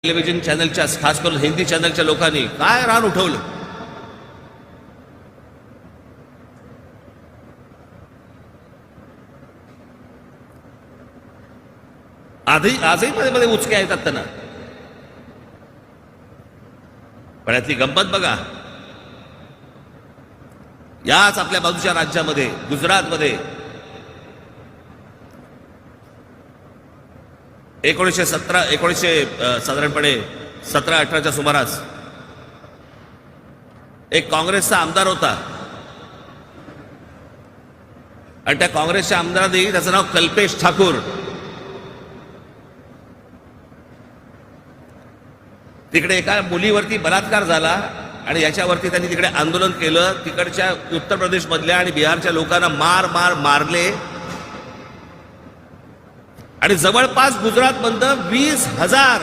Television चॅनलच्या खास करून हिंदी चॅनलच्या लोकांनी काय रान उठवलं. आजही मध्ये मध्ये उचके येतात त्यांना. पण यातली गंमत बघा, याच आपल्या बाजूच्या राज्यामध्ये गुजरातमध्ये 1917 साधारणपणे 17-18च्या सुमारास एक काँग्रेसचा आमदार होता आणि त्या काँग्रेसच्या आमदाराने त्याचं नाव कल्पेश ठाकूर. तिकडे एका मुलीवरती बलात्कार झाला आणि याच्यावरती त्यांनी तिकडे आंदोलन केलं. तिकडच्या उत्तर प्रदेश मधल्या आणि बिहारच्या लोकांना मारले आणि जवळपास गुजरातमधनं 20,000